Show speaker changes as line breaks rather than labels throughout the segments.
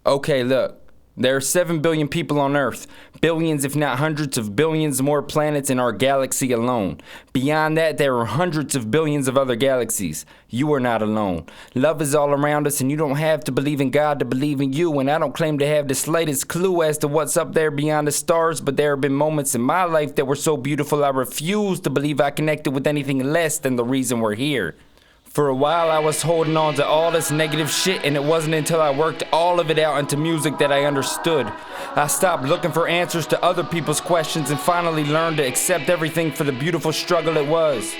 Okay, look. There are 7 billion people on Earth, billions if not hundreds of billions more planets in our galaxy alone. Beyond that, there are hundreds of billions of other galaxies. You are not alone. Love is all around us, and you don't have to believe in God to believe in you, and I don't claim to have the slightest clue as to what's up there beyond the stars, but there have been moments in my life that were so beautiful I refuse to believe I connected with anything less than the reason we're here. For a while I was holding on to all this negative shit, and it wasn't until I worked all of it out into music that I understood. I stopped looking for answers to other people's questions and finally learned to accept everything for the beautiful struggle it was.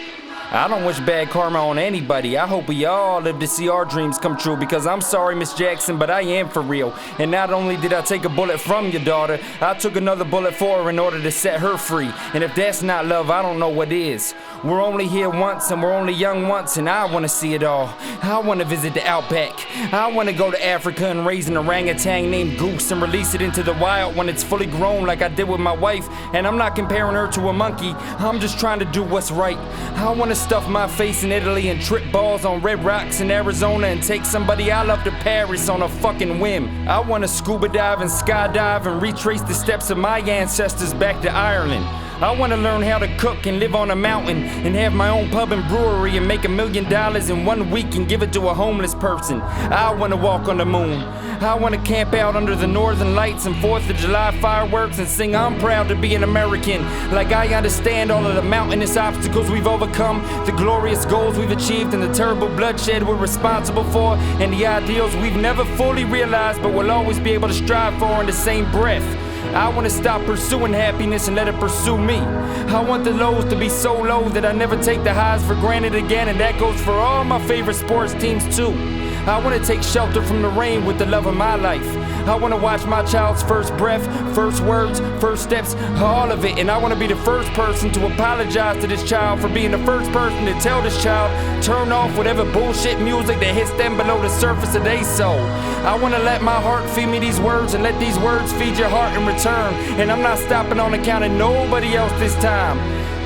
I don't wish bad karma on anybody. I hope we all live to see our dreams come true, because I'm sorry, Miss Jackson, but I am for real. And not only did I take a bullet from your daughter, I took another bullet for her in order to set her free. And if that's not love, I don't know what is. We're only here once, and we're only young once, and I want to see it all. I want to visit the outback. I want to go to Africa and raise an orangutan named Goose and release it into the wild when it's fully grown like I did with my wife. And I'm not comparing her to a monkey. I'm just trying to do what's right. I want to stuff my face in Italy and trip balls on red rocks in Arizona and take somebody I love to Paris on a fucking whim. I want to scuba dive and skydive and retrace the steps of my ancestors back to Ireland. I want to learn how to cook and live on a mountain and have my own pub and brewery and make $1 million in 1 week and give it to a homeless person. I want to walk on the moon. I want to camp out under the northern lights and 4th of July fireworks and sing I'm proud to be an American. Like I understand all of the mountainous obstacles we've overcome, the glorious goals we've achieved, and the terrible bloodshed we're responsible for, and the ideals we've never fully realized but will always be able to strive for in the same breath. I want to stop pursuing happiness and let it pursue me. I want the lows to be so low that I never take the highs for granted again, and that goes for all my favorite sports teams too. I want to take shelter from the rain with the love of my life. I want to watch my child's first breath, first words, first steps, all of it. And I want to be the first person to apologize to this child for being the first person to tell this child, turn off whatever bullshit music that hits them below the surface of their soul. I want to let my heart feed me these words and let these words feed your heart in return. And I'm not stopping on account of nobody else this time.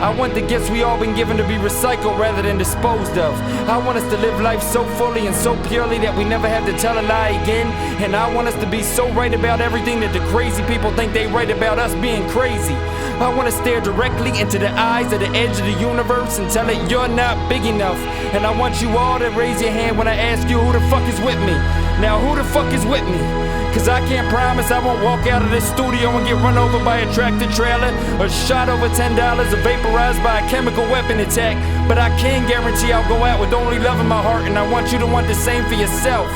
I want the gifts we all been given to be recycled rather than disposed of. I want us to live life so fully and so purely that we never have to tell a lie again. And I want us to be so right about everything that the crazy people think they right about us being crazy. I want to stare directly into the eyes of the edge of the universe and tell it you're not big enough. And I want you all to raise your hand when I ask you who the fuck is with me. Now who the fuck is with me? Cause I can't promise I won't walk out of this studio and get run over by a tractor trailer or shot over $10 or vaporized by a chemical weapon attack. But I can guarantee I'll go out with only love in my heart, and I want you to want the same for yourself.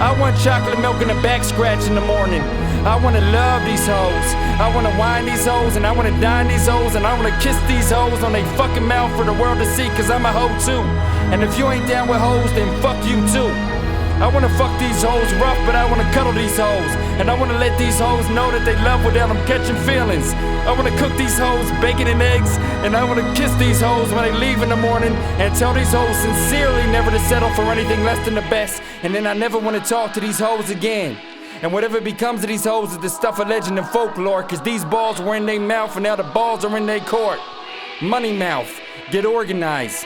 I want chocolate milk and a back scratch in the morning. I wanna love these hoes. I wanna wine these hoes, and I wanna dine these hoes, and I wanna kiss these hoes on they fucking mouth for the world to see, cause I'm a hoe too. And if you ain't down with hoes, then fuck you too. I wanna fuck these hoes rough, but I wanna cuddle these hoes. And I wanna let these hoes know that they love without them catching feelings. I wanna cook these hoes bacon and eggs, and I wanna kiss these hoes when they leave in the morning, and tell these hoes sincerely never to settle for anything less than the best. And then I never wanna talk to these hoes again. And whatever becomes of these hoes is the stuff of legend and folklore, cause these balls were in their mouth and now the balls are in their court. Money mouth, get organized.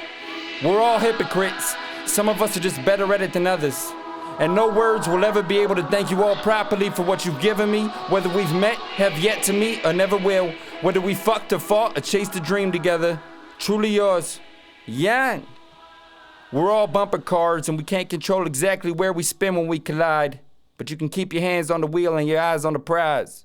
We're all hypocrites. Some of us are just better at it than others. And no words will ever be able to thank you all properly for what you've given me, whether we've met, have yet to meet, or never will, whether we fucked or fought or chased a dream together. Truly yours, Jan. We're all bumper cars and we can't control exactly where we spin when we collide, but you can keep your hands on the wheel and your eyes on the prize.